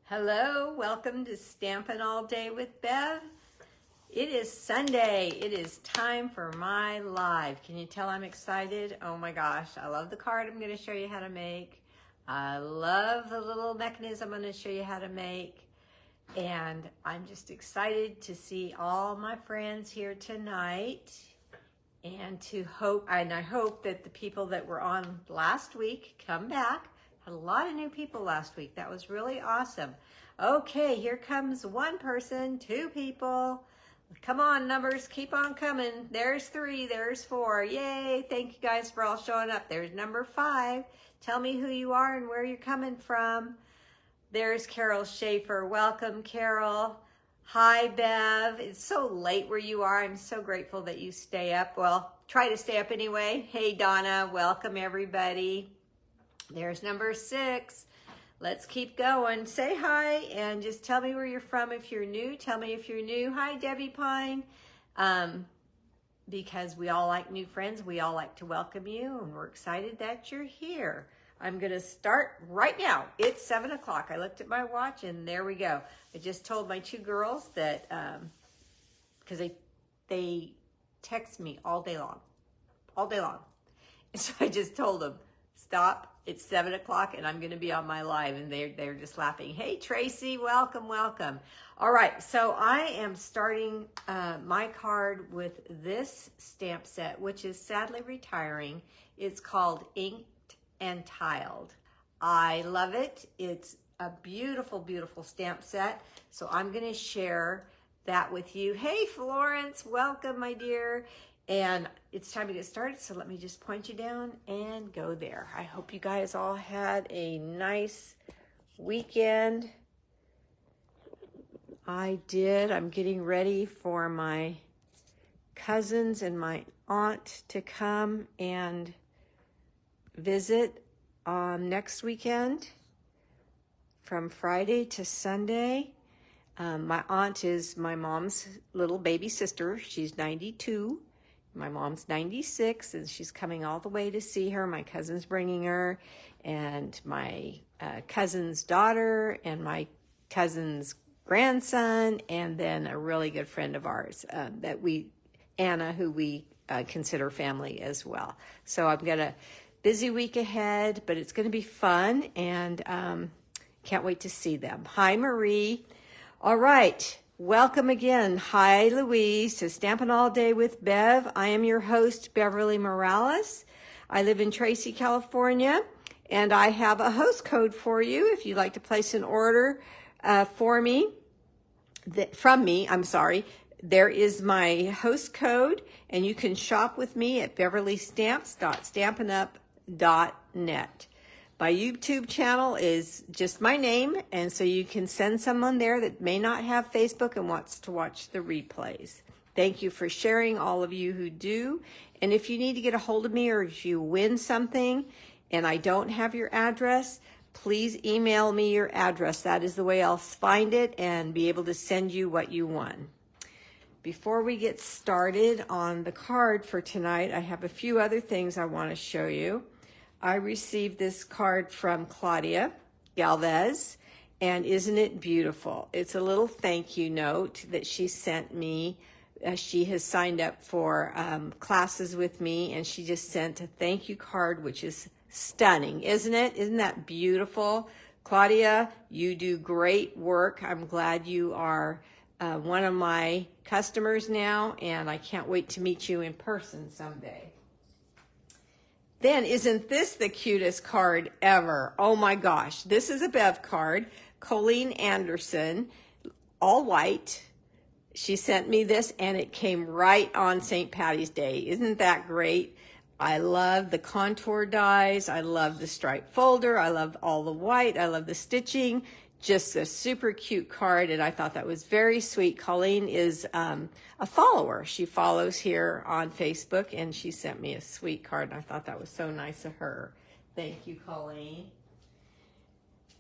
Hello, welcome to Stampin' All Day with Bev. It is Sunday. It is time for my live. Can you tell I'm excited? Oh my gosh, I love the card I'm going to show you how to make. I love the little mechanism I'm going to show you how to make. And I'm just excited to see all my friends here tonight. And I hope that the people that were on last week come back. Had a lot of new people last week. That was really awesome. Okay, here comes one person, two people. Come on, numbers, keep on coming. There's 3, there's 4. Yay, thank you guys for all showing up. There's number 5. Tell me who you are and where you're coming from. There's Carol Schaefer. Welcome, Carol. Hi, Bev. It's so late where you are. I'm so grateful that you stay up. Well, try to stay up anyway. Hey, Donna. Welcome, everybody. There's number 6. Let's keep going. Say hi and just tell me where you're from if you're new. Tell me if you're new. Hi, Debbie Pine. Because we all like new friends. We all like to welcome you, and we're excited that you're here. I'm going to start right now. It's 7 o'clock. I looked at my watch, and there we go. I just told my 2 girls that, because they text me all day long. And so I just told them, stop. It's 7 o'clock and I'm going to be on my live, and they're just laughing. Hey, Tracy, welcome. All right, so I am starting my card with this stamp set, which is sadly retiring. It's called Inked and Tiled. I love it. It's a beautiful, beautiful stamp set. So I'm going to share that with you. Hey, Florence, welcome, my dear. And it's time to get started, so let me just point you down and go there. I hope you guys all had a nice weekend. I did. I'm getting ready for my cousins and my aunt to come and visit next weekend from Friday to Sunday. My aunt is my mom's little baby sister. She's 92. My mom's 96, and she's coming all the way to see her. My cousin's bringing her, and my cousin's daughter, and my cousin's grandson, and then a really good friend of ours, Anna, who we consider family as well. So I've got a busy week ahead, but it's going to be fun, and can't wait to see them. Hi, Marie. All right. Welcome again. Hi, Louise, to Stampin' All Day with Bev. I am your host, Beverlee Morales. I live in Tracy, California, and I have a host code for you if you'd like to place an order from me. There is my host code, and you can shop with me at beverleestamps.stampinup.net. My YouTube channel is just my name, and so you can send someone there that may not have Facebook and wants to watch the replays. Thank you for sharing, all of you who do. And if you need to get a hold of me, or if you win something and I don't have your address, please email me your address. That is the way I'll find it and be able to send you what you won. Before we get started on the card for tonight, I have a few other things I want to show you. I received this card from Claudia Galvez, and isn't it beautiful? It's a little thank you note that she sent me. She has signed up for classes with me, and she just sent a thank you card, which is stunning, isn't it? Isn't that beautiful? Claudia, you do great work. I'm glad you are one of my customers now, and I can't wait to meet you in person someday. Then, isn't this the cutest card ever? Oh my gosh, this is a Bev card. Colleen Anderson, all white. She sent me this, and it came right on St. Patty's Day. Isn't that great? I love the contour dies. I love the stripe folder. I love all the white. I love the stitching. Just a super cute card, and I thought that was very sweet. Colleen is a follower. She follows here on Facebook, and she sent me a sweet card, and I thought that was so nice of her. Thank you, Colleen.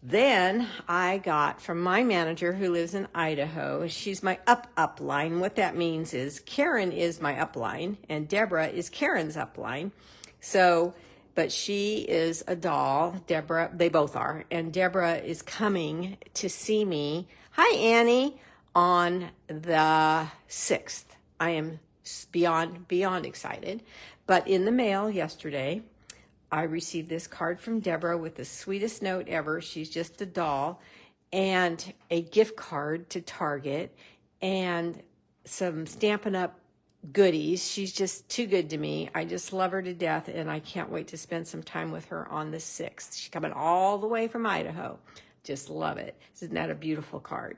Then I got from my manager who lives in Idaho. She's my upline. What that means is Karen is my upline, and Deborah is Karen's upline. So but she is a doll. Deborah, they both are. And Deborah is coming to see me. Hi, Annie, on the 6th. I am beyond excited. But in the mail yesterday, I received this card from Deborah with the sweetest note ever. She's just a doll. And a gift card to Target and some Stampin' Up! Goodies. She's just too good to me. I just love her to death, and I can't wait to spend some time with her on the 6th. She's coming all the way from Idaho. Just love it. Isn't that a beautiful card?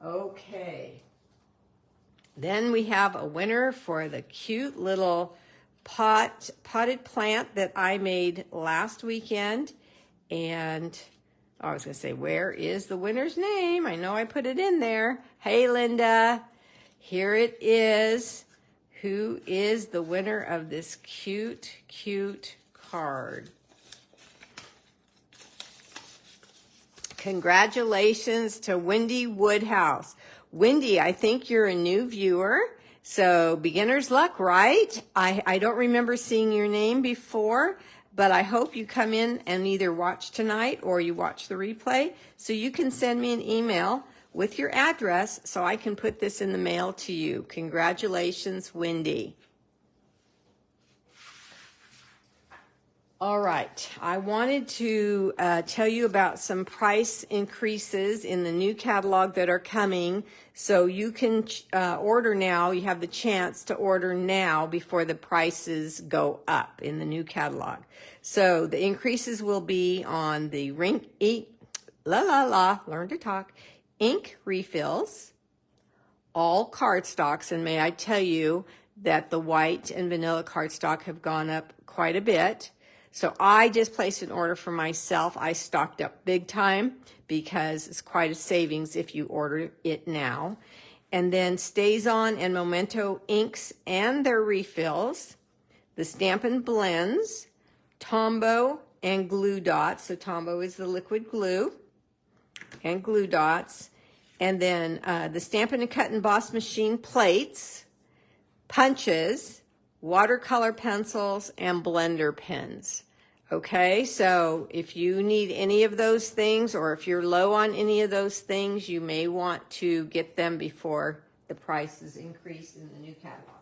Okay. Then we have a winner for the cute little potted plant that I made last weekend. And I was going to say, where is the winner's name? I know I put it in there. Hey, Linda. Here it is. Who is the winner of this cute, cute card? Congratulations to Wendy Woodhouse. Wendy, I think you're a new viewer, so beginner's luck, right? I don't remember seeing your name before, but I hope you come in and either watch tonight or you watch the replay, so you can send me an email with your address so I can put this in the mail to you. Congratulations, Wendy. All right, I wanted to tell you about some price increases in the new catalog that are coming, so you can order now. You have the chance to order now before the prices go up in the new catalog. So the increases will be on the learn to talk, ink refills, all cardstocks, and may I tell you that the white and vanilla cardstock have gone up quite a bit. So I just placed an order for myself. I stocked up big time because it's quite a savings if you order it now. And then Stays-On and Memento inks and their refills, the Stampin' Blends, Tombow and Glue Dots. So Tombow is the liquid glue and glue dots. And then the Stampin' and Cut and Emboss machine plates, punches, watercolor pencils, and blender pens. Okay, so if you need any of those things, or if you're low on any of those things, you may want to get them before the prices increase in the new catalog.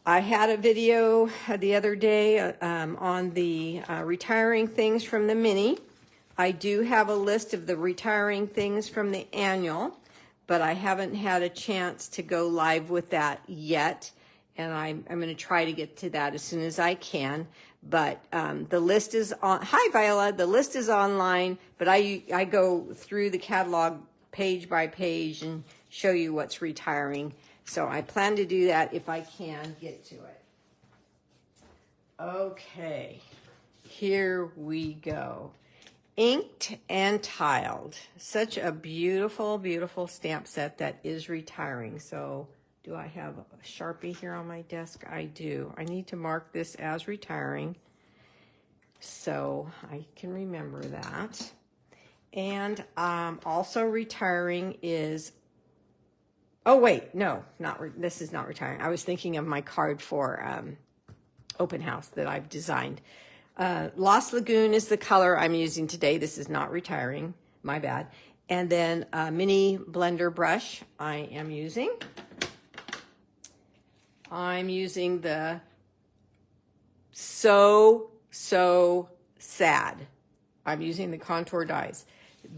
I had a video the other day on the retiring things from the mini. I do have a list of the retiring things from the annual, but I haven't had a chance to go live with that yet. And I'm going to try to get to that as soon as I can. But the list is on. Hi, Viola. The list is online, but I go through the catalog page by page and show you what's retiring. So I plan to do that if I can get to it. Okay, here we go. Inked and Tiled. Such a beautiful, beautiful stamp set that is retiring. So do I have a Sharpie here on my desk? I do. I need to mark this as retiring so I can remember that. And also retiring is, oh wait, no, this is not retiring. I was thinking of my card for open house that I've designed. Lost Lagoon is the color I'm using today. This is not retiring, my bad. And then a mini blender brush I am using. I'm using the So Sad. I'm using the contour dies.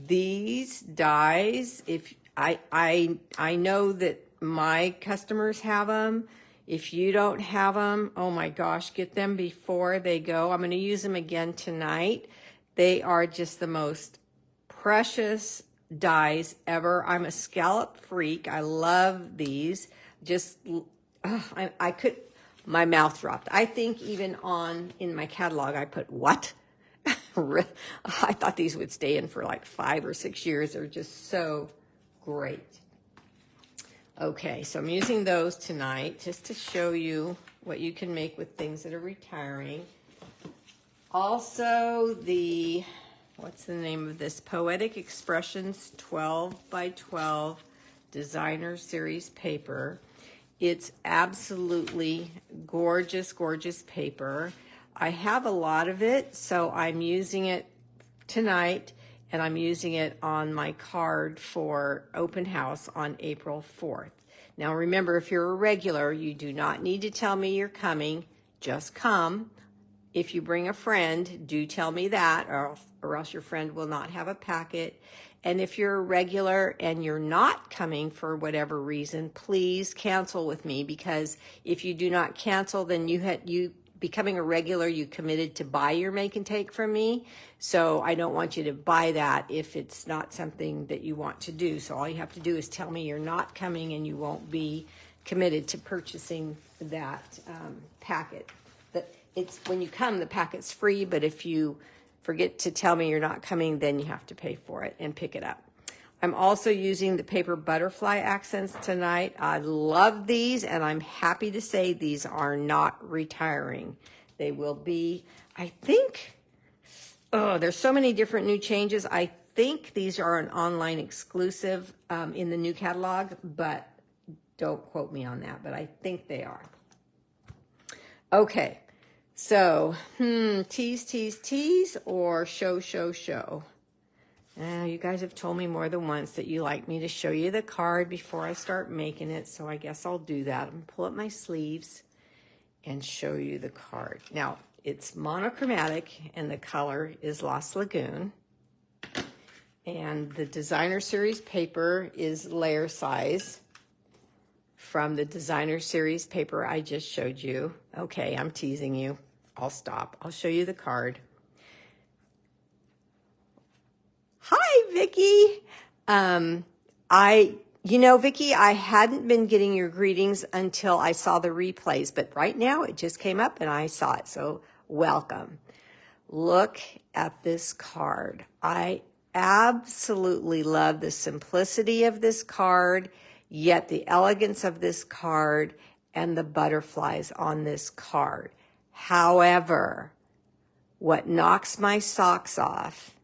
These dies, if I know that my customers have them. If you don't have them, oh my gosh, get them before they go. I'm going to use them again tonight. They are just the most precious dies ever. I'm a scallop freak. I love these. Just I could, my mouth dropped. I think even in my catalog, I put what? I thought these would stay in for like 5 or 6 years. They're just so great. Okay, so I'm using those tonight just to show you what you can make with things that are retiring. Also, what's the name of this? Poetic Expressions 12 by 12 Designer Series paper. It's absolutely gorgeous, gorgeous paper. I have a lot of it, so I'm using it tonight, and I'm using it on my card for open house on April 4th. Now remember, if you're a regular, you do not need to tell me you're coming. Just come. If you bring a friend, do tell me that, or else your friend will not have a packet. And if you're a regular and you're not coming for whatever reason, please cancel with me, because if you do not cancel, then you becoming a regular, you committed to buy your make and take from me. So I don't want you to buy that if it's not something that you want to do. So all you have to do is tell me you're not coming, and you won't be committed to purchasing that packet. It's when you come, the packet's free, but if you forget to tell me you're not coming, then you have to pay for it and pick it up. I'm also using the paper butterfly accents tonight. I love these, and I'm happy to say these are not retiring. They will be, I think, there's so many different new changes. I think these are an online exclusive in the new catalog, but don't quote me on that, but I think they are. Okay. So, tease, tease, tease, or show, show, show. You guys have told me more than once that you like me to show you the card before I start making it, so I guess I'll do that. I'm going to pull up my sleeves and show you the card. Now, it's monochromatic, and the color is Lost Lagoon. And the designer series paper is layer size from the designer series paper I just showed you. Okay, I'm teasing you. I'll stop. I'll show you the card. Hi, Vicki. Vicki, I hadn't been getting your greetings until I saw the replays, but right now it just came up and I saw it. So welcome. Look at this card. I absolutely love the simplicity of this card, yet the elegance of this card and the butterflies on this card. However, what knocks my socks off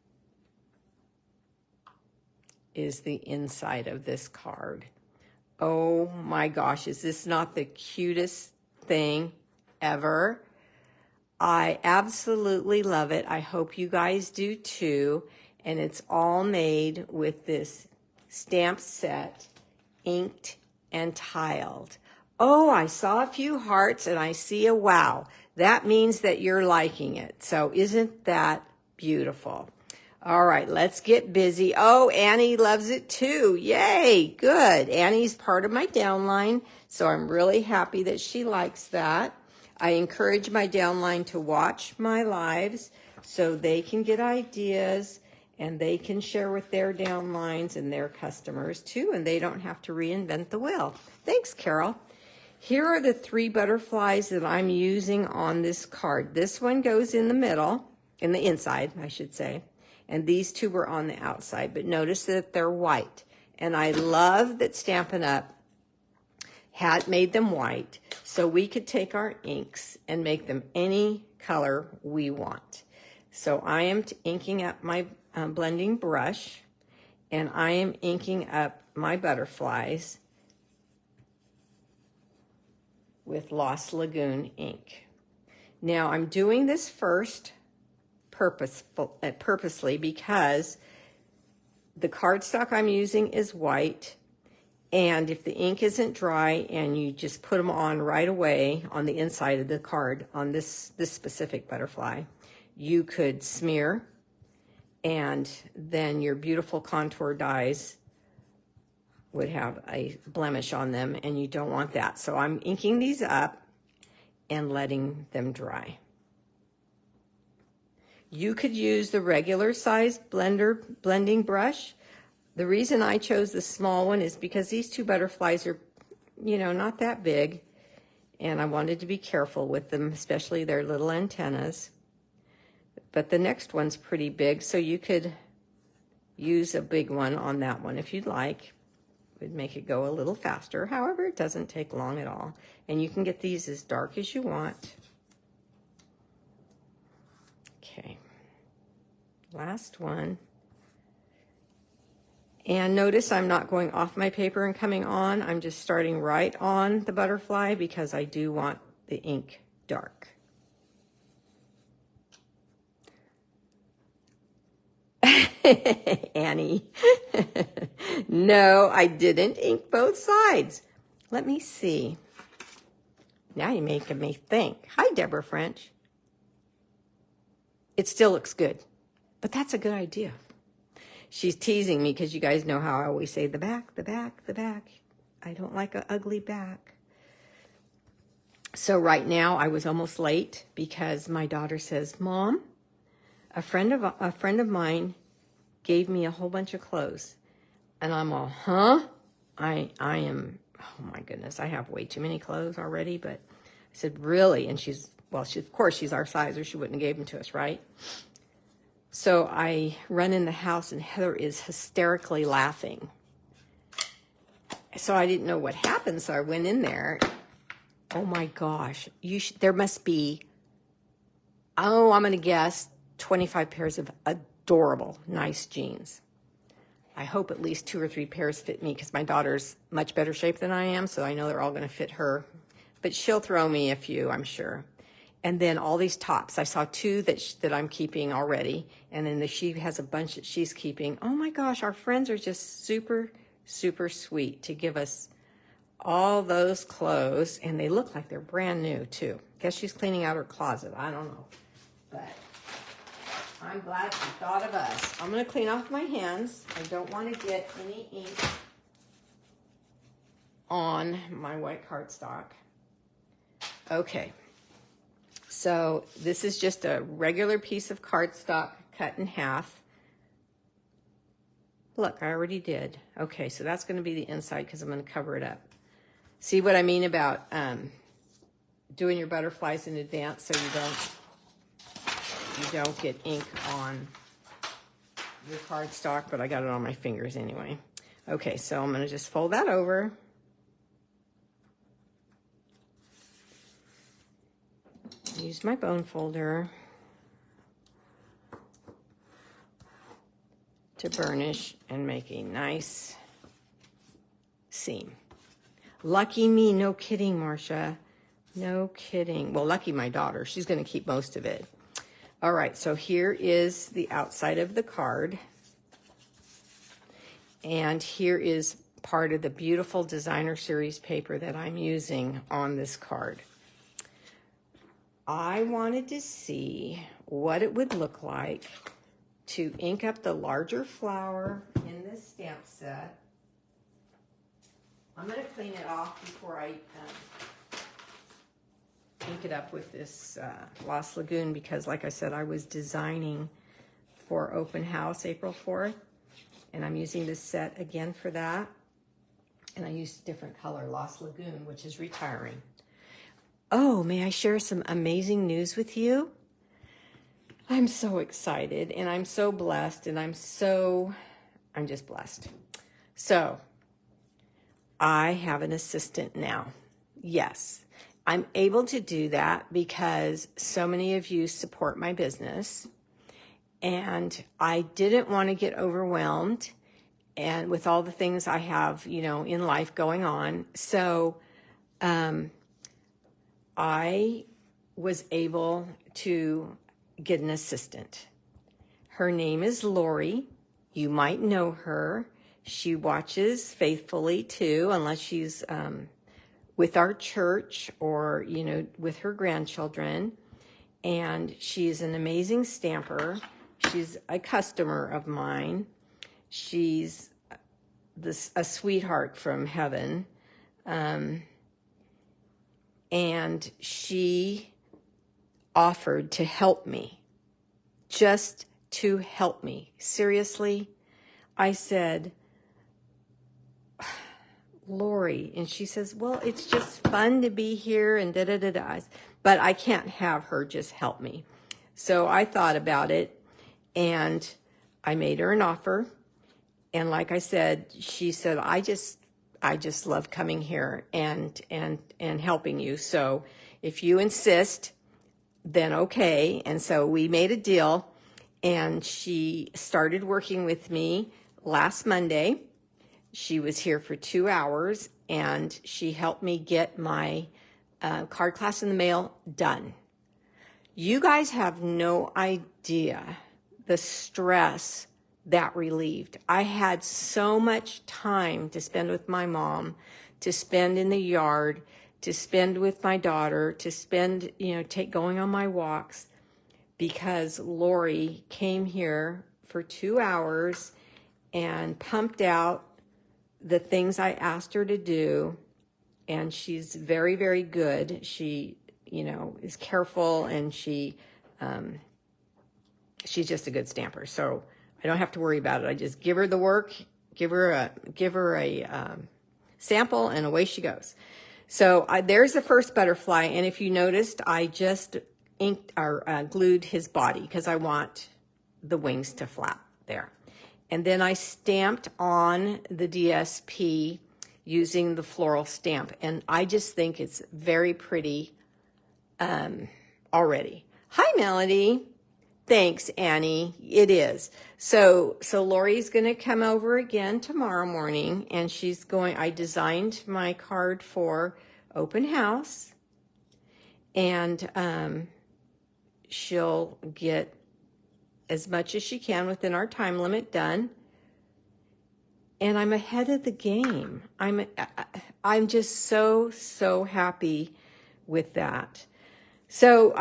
is the inside of this card. Oh my gosh, is this not the cutest thing ever? I absolutely love it. I hope you guys do too. And it's all made with this stamp set, inked and tiled. Oh, I saw a few hearts and I see a wow. That means that you're liking it. So isn't that beautiful? All right, let's get busy. Oh, Annie loves it too. Yay, good. Annie's part of my downline, so I'm really happy that she likes that. I encourage my downline to watch my lives so they can get ideas and they can share with their downlines and their customers too, and they don't have to reinvent the wheel. Thanks, Carol. Here are the 3 butterflies that I'm using on this card. This one goes in the middle, in the inside, I should say. And these 2 were on the outside, but notice that they're white. And I love that Stampin' Up! Had made them white, so we could take our inks and make them any color we want. So I am inking up my blending brush, and I am inking up my butterflies with Lost Lagoon ink. Now I'm doing this first purposely because the cardstock I'm using is white, and if the ink isn't dry and you just put them on right away on the inside of the card on this specific butterfly, you could smear, and then your beautiful contour dies would have a blemish on them, and you don't want that. So I'm inking these up and letting them dry. You could use the regular size blending brush. The reason I chose the small one is because these 2 butterflies are, not that big, and I wanted to be careful with them, especially their little antennas. But the next one's pretty big, so you could use a big one on that one if you'd like. It would make it go a little faster. However, it doesn't take long at all. And you can get these as dark as you want. Okay. Last one. And notice I'm not going off my paper and coming on. I'm just starting right on the butterfly because I do want the ink dark. Annie. No, I didn't ink both sides. Let me see. Now you're making me think. Hi, Deborah French. It still looks good, but that's a good idea. She's teasing me because you guys know how I always say the back, the back, the back. I don't like an ugly back. So right now I was almost late because my daughter says, Mom, a friend of mine gave me a whole bunch of clothes. And I'm all, huh? I am, oh my goodness, I have way too many clothes already. But I said, really? And of course she's our size or she wouldn't have gave them to us, right? So I run in the house and Heather is hysterically laughing. So I didn't know what happened. So I went in there. Oh my gosh, there must be, I'm going to guess 25 pairs of adorable, nice jeans. I hope at least 2 or 3 pairs fit me because my daughter's much better shape than I am, so I know they're all going to fit her. But she'll throw me a few, I'm sure. And then all these tops. I saw 2 that I'm keeping already, and then she has a bunch that she's keeping. Oh my gosh, our friends are just super, super sweet to give us all those clothes, and they look like they're brand new too. Guess she's cleaning out her closet. I don't know, but I'm glad she thought of us. I'm going to clean off my hands. I don't want to get any ink on my white cardstock. Okay, so this is just a regular piece of cardstock cut in half. Look, I already did. Okay, so that's going to be the inside because I'm going to cover it up. See what I mean about doing your butterflies in advance so you don't get ink on your cardstock, but I got it on my fingers anyway. Okay, so I'm going to just fold that over. Use my bone folder to burnish and make a nice seam. Lucky me, no kidding, Marcia. No kidding. Well, lucky my daughter. She's going to keep most of it. All right, so here is the outside of the card. And here is part of the beautiful designer series paper that I'm using on this card. I wanted to see what it would look like to ink up the larger flower in this stamp set. I'm going to clean it off before I ink it up with this Lost Lagoon because, like I said, I was designing for open house April 4th, and I'm using this set again for that. And I used a different color, Lost Lagoon, which is retiring. Oh, may I share some amazing news with you? I'm so excited, and I'm so blessed, and I'm just blessed. So, I have an assistant now. Yes, I'm able to do that because so many of you support my business, and I didn't want to get overwhelmed and with all the things I have, in life going on. So, I was able to get an assistant. Her name is Lori. You might know her. She watches faithfully too, unless she's with our church or, with her grandchildren. And she's an amazing stamper. She's a customer of mine. She's a sweetheart from heaven. And she offered to help me, just to help me. Seriously, I said, Lori, and she says, well, it's just fun to be here and da-da-da-da. But I can't have her just help me. So I thought about it, and I made her an offer. And like I said, she said, I just love coming here and helping you. So if you insist, then okay. And so we made a deal, and she started working with me last Monday. She was here for 2 hours, and she helped me get my card class in the mail done. You guys have no idea the stress that relieved. I had so much time to spend with my mom, to spend in the yard, to spend with my daughter, to spend, going on my walks, because Lori came here for 2 hours and pumped out the things I asked her to do. And she's very, very good. She, is careful, and she's just a good stamper. So I don't have to worry about it. I just give her the work, give her a sample, and away she goes. So there's the first butterfly. And if you noticed, I just inked or glued his body because I want the wings to flap there. And then I stamped on the DSP using the floral stamp. And I just think it's very pretty already. Hi, Melody. Thanks, Annie. It is. So Lori's going to come over again tomorrow morning, and I designed my card for open house, and she'll get as much as she can within our time limit done. And I'm ahead of the game. I'm just so happy with that. So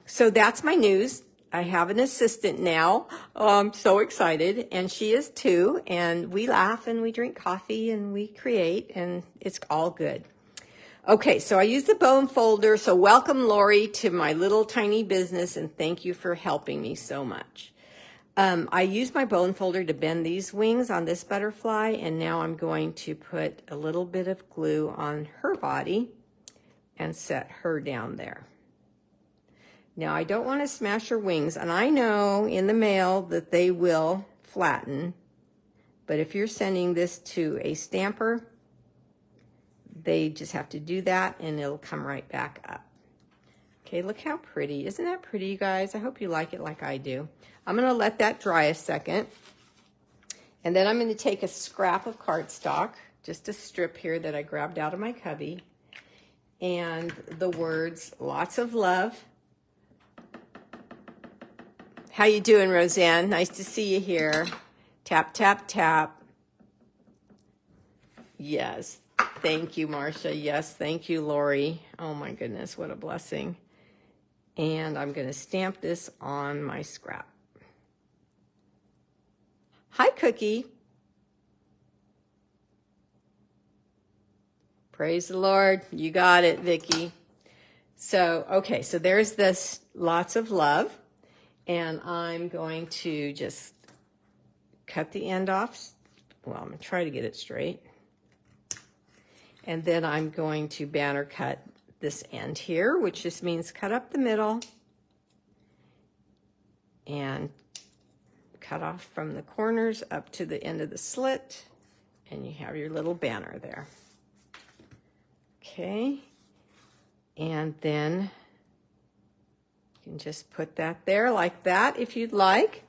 so that's my news. I have an assistant now. Oh, I'm so excited. And she is too. And we laugh and we drink coffee and we create, and it's all good. Okay, so I use the bone folder. So welcome, Lori, to my little tiny business, and thank you for helping me so much. I use my bone folder to bend these wings on this butterfly, and now I'm going to put a little bit of glue on her body and set her down there. Now, I don't want to smash her wings, and I know in the mail that they will flatten, but if you're sending this to a stamper, they just have to do that, and it'll come right back up. Okay, look how pretty. Isn't that pretty, you guys? I hope you like it like I do. I'm going to let that dry a second, and then I'm going to take a scrap of cardstock, just a strip here that I grabbed out of my cubby, and the words, lots of love. How you doing, Roseanne? Nice to see you here. Tap, tap, tap. Yes. Thank you, Marcia. Yes, thank you, Lori. Oh my goodness, what a blessing. And I'm going to stamp this on my scrap. Hi, Cookie. Praise the Lord. You got it, Vicki. So, okay, so there's this lots of love. And I'm going to just cut the end off. Well, I'm going to try to get it straight. And then I'm going to banner cut this end here, which just means cut up the middle and cut off from the corners up to the end of the slit. And you have your little banner there. Okay. And then you can just put that there like that if you'd like.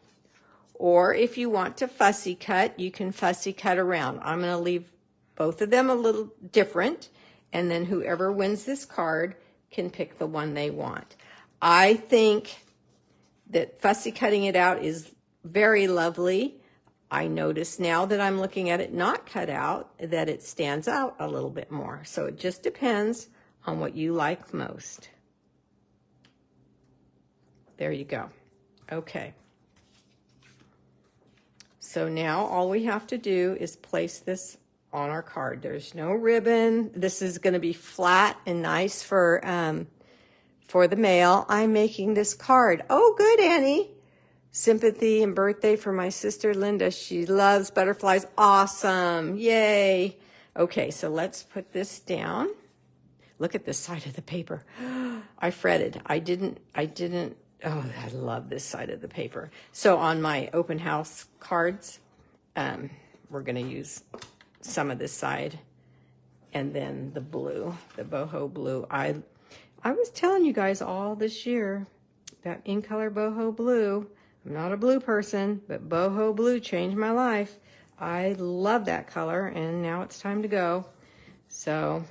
Or if you want to fussy cut, you can fussy cut around. I'm going to leave both of them a little different, and then whoever wins this card can pick the one they want. I think that fussy cutting it out is very lovely. I notice now that I'm looking at it not cut out that it stands out a little bit more. So it just depends on what you like most. There you go. Okay. So now all we have to do is place this on our card. There's no ribbon. This is going to be flat and nice for the mail. I'm making this card. Oh, good, Annie. Sympathy and birthday for my sister Linda. She loves butterflies. Awesome. Yay. Okay, so let's put this down. Look at this side of the paper. I fretted. I didn't. Oh, I love this side of the paper. So on my open house cards, we're going to use some of this side, and then the blue, the boho blue. I was telling you guys all this year that in color boho blue I'm not a blue person, but boho blue changed my life. I love that color, and now it's time to go. So,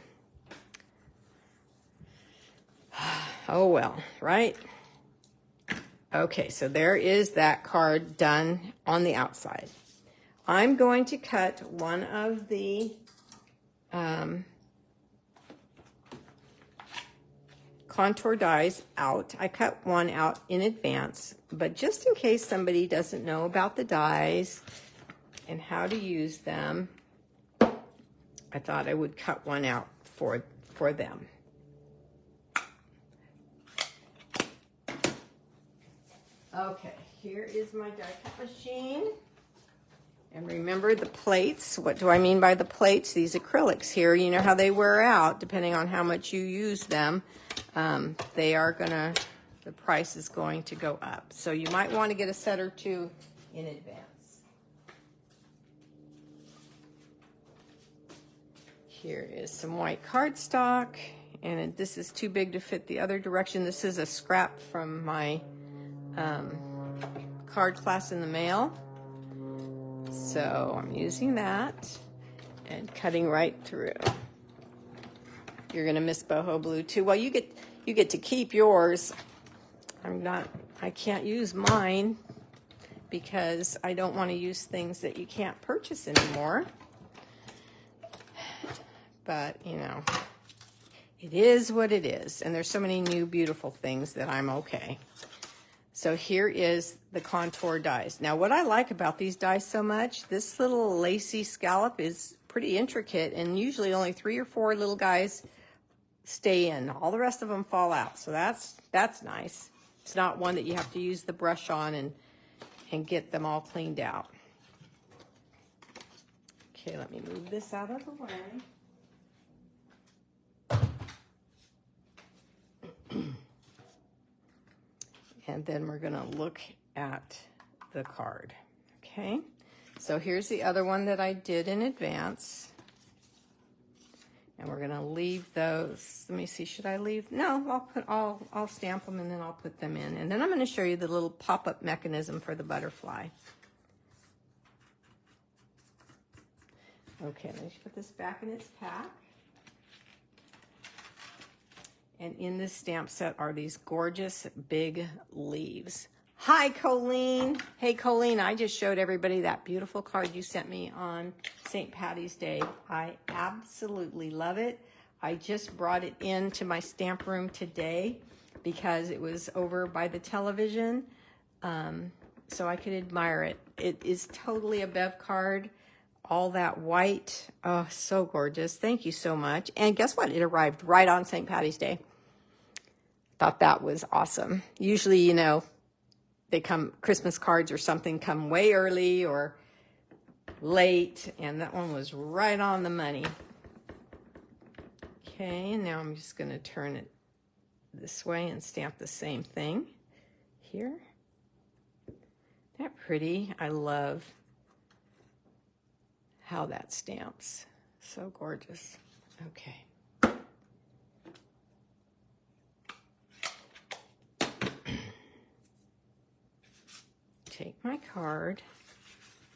oh well, right? Okay, so there is that card done on the outside. I'm going to cut one of the contour dies out. I cut one out in advance, but just in case somebody doesn't know about the dies and how to use them, I thought I would cut one out for them. Okay, here is my die cut machine. And remember the plates. What do I mean by the plates? These acrylics here, you know how they wear out depending on how much you use them. The price is going to go up. So you might want to get a set or two in advance. Here is some white cardstock, and this is too big to fit the other direction. This is a scrap from my card class in the mail. So I'm using that and cutting right through. You're gonna miss boho blue too. Well, you get to keep yours. I can't use mine because I don't want to use things that you can't purchase anymore. But you know, it is what it is, and there's so many new beautiful things that I'm okay. So here is the contour dies. Now what I like about these dies so much, this little lacy scallop is pretty intricate, and usually only 3 or 4 little guys stay in. All the rest of them fall out, so that's nice. It's not one that you have to use the brush on and get them all cleaned out. Okay, let me move this out of the way. And then we're gonna look at the card, okay? So here's the other one that I did in advance. And we're gonna leave those. Let me see, should I leave? No, I'll stamp them and then I'll put them in. And then I'm gonna show you the little pop-up mechanism for the butterfly. Okay, let me put this back in its pack. And in this stamp set are these gorgeous big leaves. Hi, Colleen. Hey, Colleen, I just showed everybody that beautiful card you sent me on St. Patty's Day. I absolutely love it. I just brought it into my stamp room today because it was over by the television, so I could admire it. It is totally a Bev card. All that white. Oh, so gorgeous. Thank you so much. And guess what? It arrived right on St. Patty's Day. Thought that was awesome. Usually, you know, they come, Christmas cards or something come way early or late, and that one was right on the money. Okay, and now I'm just going to turn it this way and stamp the same thing here. Isn't that pretty? I love how that stamps. So gorgeous. Okay. Take my card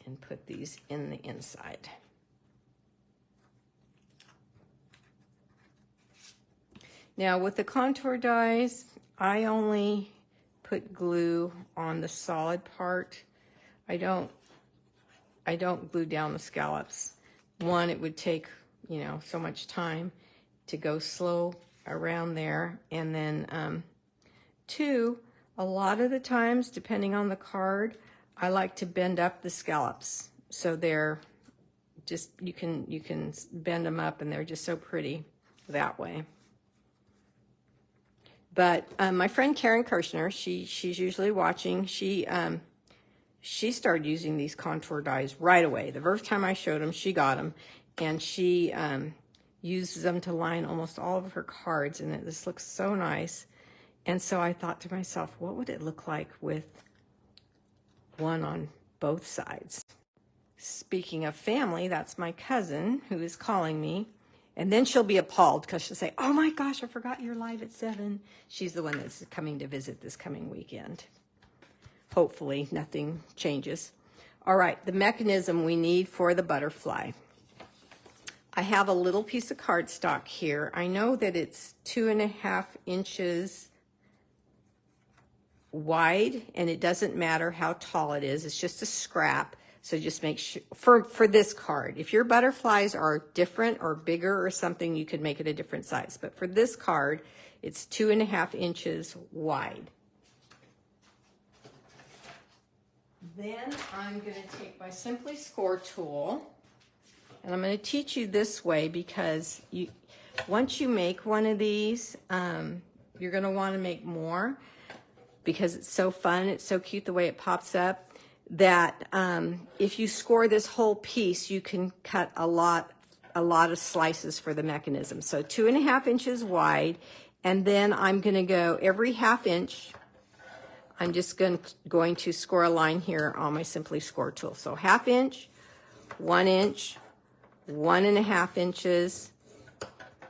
and put these in the inside. Now with the contour dies, I only put glue on the solid part. I don't glue down the scallops. One, it would take, you know, so much time to go slow around there. And then two, a lot of the times, depending on the card, I like to bend up the scallops. So they're just, you can bend them up and they're just so pretty that way. But my friend Karen Kirshner, she's usually watching, she started using these contour dies right away. The first time I showed them, she got them, and she uses them to line almost all of her cards, and this looks so nice. And so I thought to myself, what would it look like with one on both sides? Speaking of family, that's my cousin who is calling me. And then she'll be appalled because she'll say, oh my gosh, I forgot you're live at 7. She's the one that's coming to visit this coming weekend. Hopefully nothing changes. All right, the mechanism we need for the butterfly. I have a little piece of cardstock here. I know that it's 2.5 inches wide, and it doesn't matter how tall it is. It's just a scrap. So just make sure, for this card, if your butterflies are different or bigger or something, you could make it a different size. But for this card, it's 2.5 inches wide. Then I'm going to take my Simply Score tool, and I'm going to teach you this way because once you make one of these, you're going to want to make more because it's so fun. It's so cute the way it pops up that if you score this whole piece, you can cut a lot of slices for the mechanism. So 2.5 inches wide, and then I'm going to go every 1/2 inch. I'm just going to score a line here on my Simply Score tool. So 1/2 inch, 1 inch, 1.5 inches,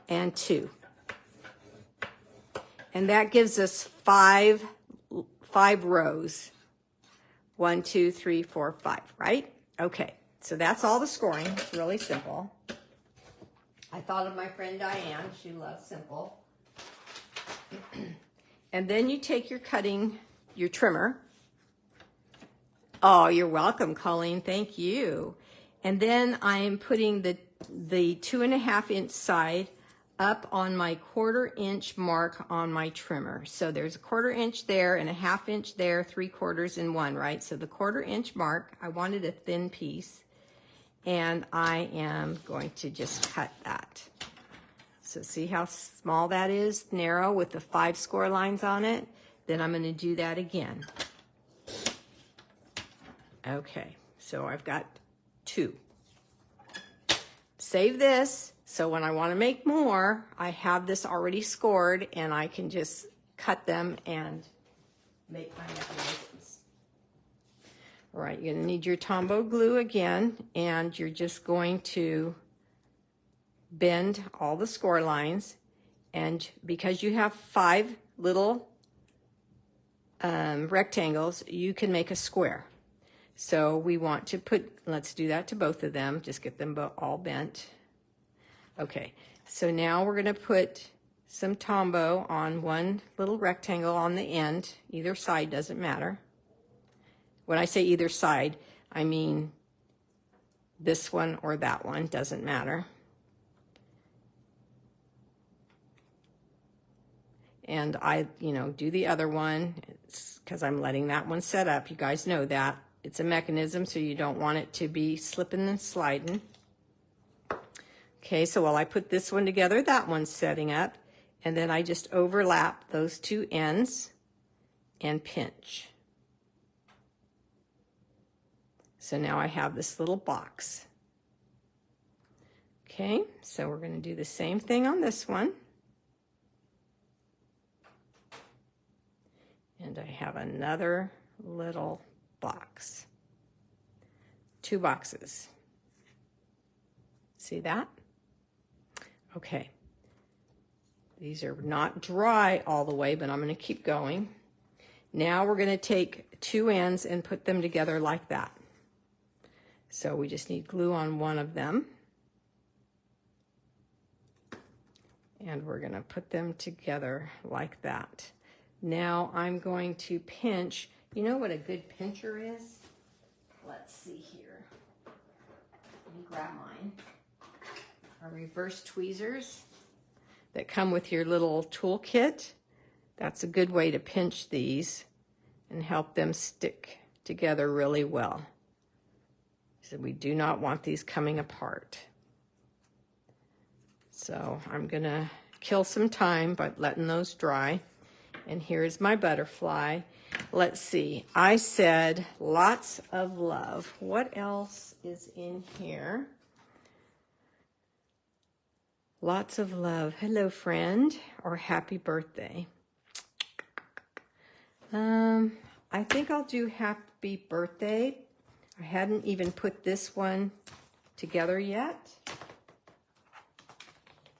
and 2. And that gives us five rows. 1, 2, 3, 4, 5, right? Okay, so that's all the scoring. It's really simple. I thought of my friend Diane. She loves simple. And then you take your trimmer. Oh, you're welcome, Colleen. Thank you. And then I'm putting the 2.5 inch side up on my 1/4 inch mark on my trimmer. So there's a 1/4 inch there and a 1/2 inch there, 3/4 in one, right? So the 1/4 inch mark, I wanted a thin piece, and I am going to just cut that. So see how small that is, narrow with the 5 score lines on it? Then I'm going to do that again. Okay, so I've got 2. Save this. So when I want to make more, I have this already scored, and I can just cut them and make my mechanisms. All right, you're going to need your Tombow glue again, and you're just going to bend all the score lines. And because you have 5 little rectangles, you can make a square. So we want to let's do that to both of them. Just get them all bent. Okay, so now we're going to put some Tombow on one little rectangle on the end. Either side, doesn't matter. When I say either side, I mean this one or that one, doesn't matter. And I, do the other one because I'm letting that one set up. You guys know that. It's a mechanism, so you don't want it to be slipping and sliding. Okay, so while I put this one together, that one's setting up, and then I just overlap those 2 ends and pinch. So now I have this little box. Okay, so we're going to do the same thing on this one. And I have another little box. 2 boxes. See that? Okay. These are not dry all the way, but I'm going to keep going. Now we're going to take 2 ends and put them together like that. So we just need glue on one of them. And we're going to put them together like that. Now I'm going to pinch. You know what a good pincher is? Let's see here. Let me grab mine. Our reverse tweezers that come with your little toolkit. That's a good way to pinch these and help them stick together really well. So we do not want these coming apart. So I'm going to kill some time by letting those dry. And here's my butterfly. Let's see. I said lots of love. What else is in here? Lots of love. Hello, friend, or happy birthday. I think I'll do happy birthday. I hadn't even put this one together yet.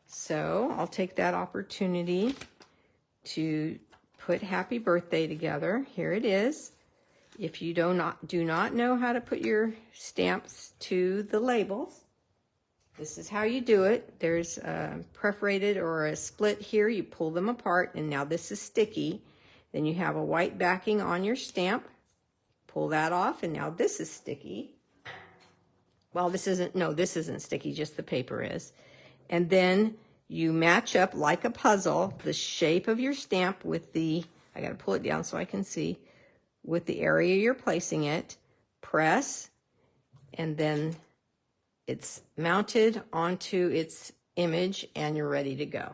So I'll take that opportunity to put happy birthday together. Here it is. If you do not know how to put your stamps to the labels, this is how you do it. There's a perforated or a split here. You pull them apart, and now this is sticky. Then you have a white backing on your stamp. Pull that off, and now this is sticky. Well, this isn't sticky, just the paper is. And then you match up like a puzzle the shape of your stamp with the, I got to pull it down so I can see, with the area you're placing it. Press, and then it's mounted onto its image, and you're ready to go.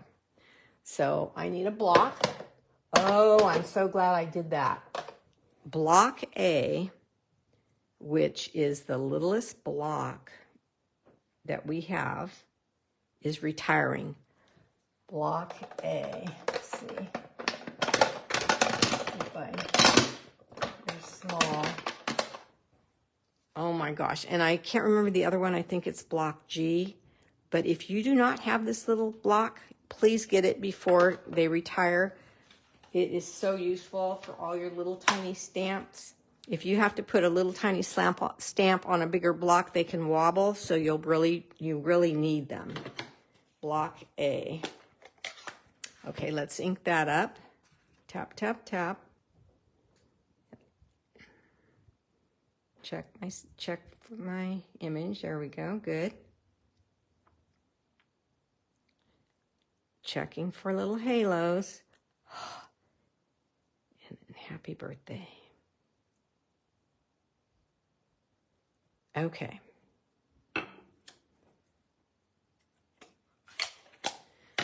So I need a block. Oh, I'm so glad I did that. Block A, which is the littlest block that we have, is retiring. Block A. Let's see. If they're small. Oh my gosh. And I can't remember the other one. I think it's block G. But if you do not have this little block, please get it before they retire. It is so useful for all your little tiny stamps. If you have to put a little tiny stamp on a bigger block, they can wobble, so you really need them. Block A. Okay, let's ink that up. Tap, tap, tap. Check my image. There we go. Good. Checking for little halos. And happy birthday. Okay.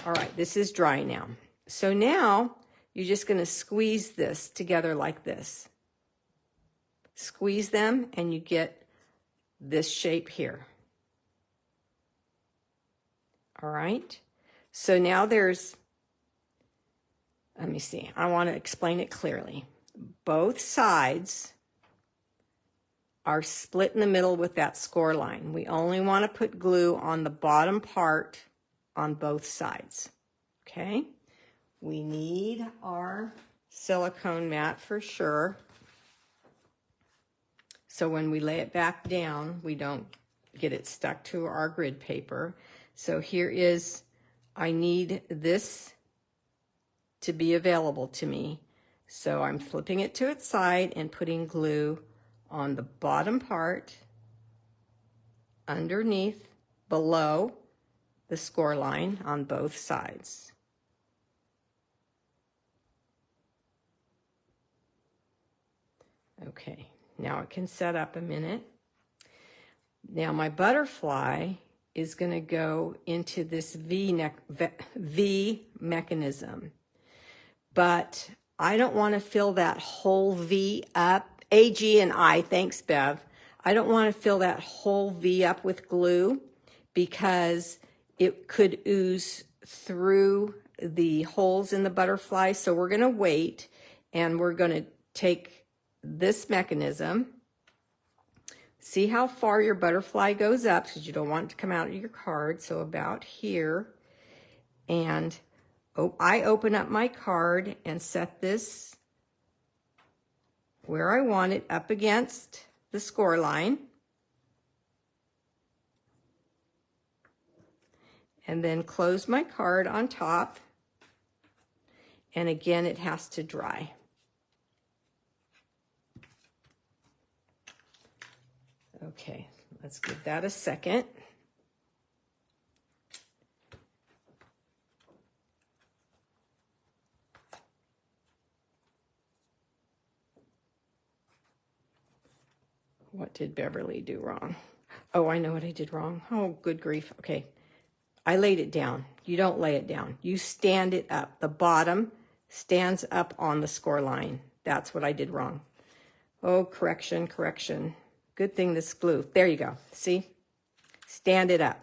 All right, this is dry now. So now you're just going to squeeze this together like this. Squeeze them and you get this shape here. All right. So now let me see. I want to explain it clearly. Both sides are split in the middle with that score line. We only want to put glue on the bottom part on both sides. Okay? We need our silicone mat for sure. So when we lay it back down, we don't get it stuck to our grid paper. So here is, I need this to be available to me. So I'm flipping it to its side and putting glue on the bottom part, underneath, below the score line on both sides. Okay, now it can set up a minute. Now my butterfly is going to go into this V mechanism, but I don't want to fill that whole V up. A, G, and I, thanks Bev. I don't want to fill that whole V up with glue because it could ooze through the holes in the butterfly. So we're going to wait, and we're going to take this mechanism. See how far your butterfly goes up, because you don't want it to come out of your card. So about here. And I open up my card and set this where I want it, up against the score line. And then close my card on top. And again, it has to dry. Okay, let's give that a second. What did Beverlee do wrong? Oh, I know what I did wrong. Oh, good grief. Okay. I laid it down. You don't lay it down. You stand it up. The bottom stands up on the score line. That's what I did wrong. Oh, correction, correction. Good thing this glue. There you go. See? Stand it up.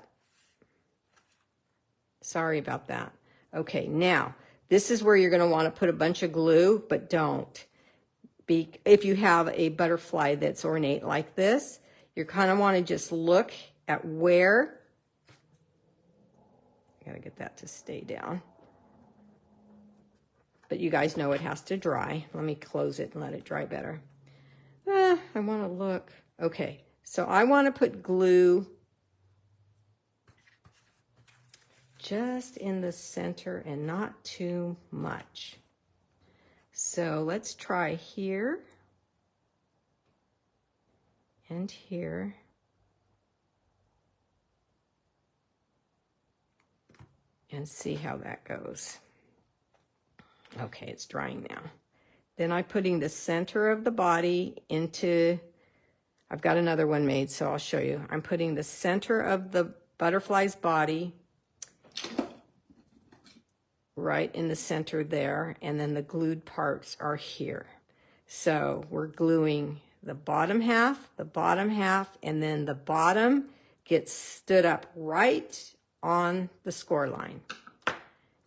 Sorry about that. Okay, now, this is where you're going to want to put a bunch of glue, but don't. If you have a butterfly that's ornate like this, you kind of want to just look at where. I got to get that to stay down. But you guys know it has to dry. Let me close it and let it dry better. I want to look. Okay, so I want to put glue just in the center and not too much. So let's try here and here. And see how that goes. Okay, it's drying now. Then I'm putting the center of the body into, I've got another one made, so I'll show you. I'm putting the center of the butterfly's body right in the center there, and then the glued parts are here. So we're gluing the bottom half, and then the bottom gets stood up right on the score line.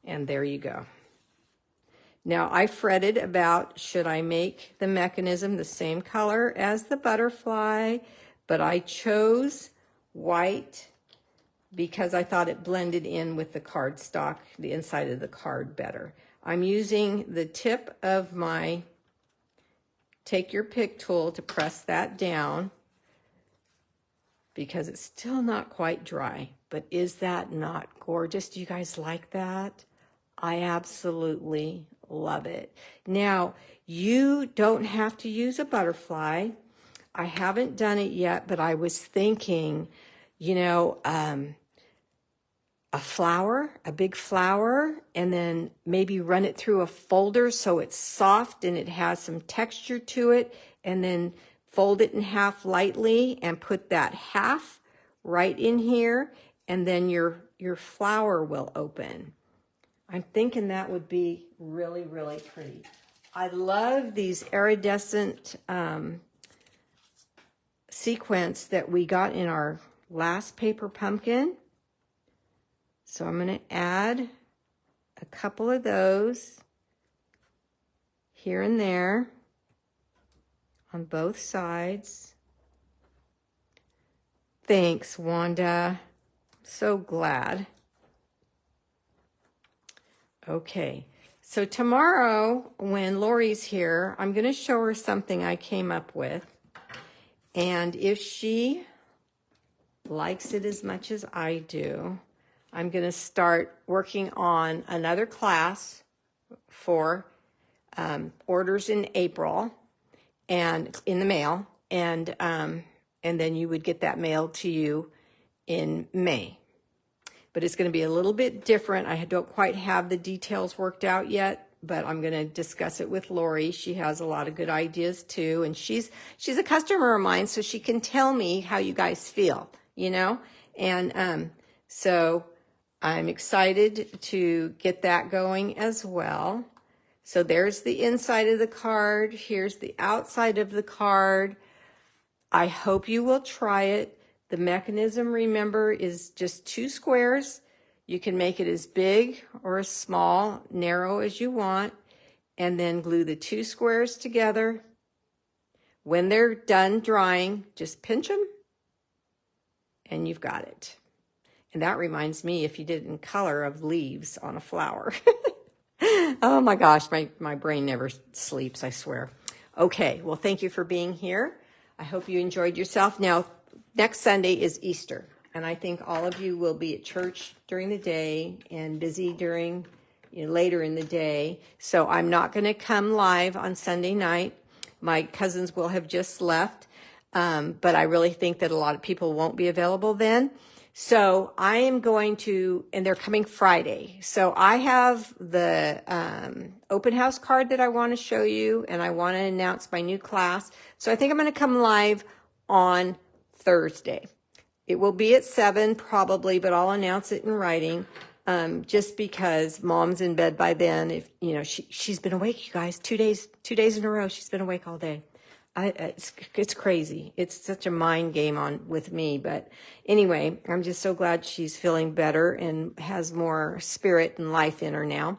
And there you go. Now I fretted about, should I make the mechanism the same color as the butterfly, but I chose white because I thought it blended in with the cardstock, the inside of the card better. I'm using the tip of my Take Your Pick tool to press that down because it's still not quite dry. But is that not gorgeous? Do you guys like that? I absolutely love it. Now, you don't have to use a butterfly. I haven't done it yet, but I was thinking, you know, a flower, a big flower, and then maybe run it through a folder so it's soft and it has some texture to it, and then fold it in half lightly and put that half right in here, and then your flower will open. I'm thinking that would be really, really pretty. I love these iridescent sequins that we got in our last paper pumpkin. So I'm going to add a couple of those here and there on both sides. Thanks, Wanda. So glad. Okay, so tomorrow when Lori's here, I'm going to show her something I came up with. And if she likes it as much as I do, I'm going to start working on another class for orders in April and in the mail. And then you would get that mailed to you in May. But it's going to be a little bit different. I don't quite have the details worked out yet, but I'm going to discuss it with Lori. She has a lot of good ideas too, and she's a customer of mine, so she can tell me how you guys feel, you know? And so I'm excited to get that going as well. So there's the inside of the card. Here's the outside of the card. I hope you will try it. The mechanism, remember, is just 2 squares. You can make it as big or as small, narrow as you want, and then glue the 2 squares together. When they're done drying, just pinch them, and you've got it. And that reminds me, if you did it in color, of leaves on a flower. Oh my gosh, my brain never sleeps, I swear. Okay, well, thank you for being here. I hope you enjoyed yourself. Now, next Sunday is Easter, and I think all of you will be at church during the day and busy during, later in the day. So I'm not going to come live on Sunday night. My cousins will have just left, but I really think that a lot of people won't be available then. So I am going to, and they're coming Friday. So I have the open house card that I want to show you, and I want to announce my new class. So I think I'm going to come live on Thursday. It will be at 7 probably, but I'll announce it in writing, just because Mom's in bed by then. If she's been awake, you guys, 2 days in a row. She's been awake all day. It's crazy. It's such a mind game with me. But anyway, I'm just so glad she's feeling better and has more spirit and life in her now.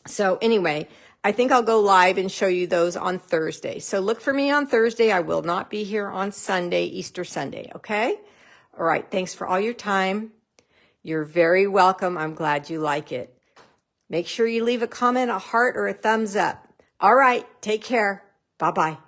So anyway, I think I'll go live and show you those on Thursday. So look for me on Thursday. I will not be here on Sunday, Easter Sunday, okay? All right, thanks for all your time. You're very welcome. I'm glad you like it. Make sure you leave a comment, a heart, or a thumbs up. All right, take care. Bye-bye.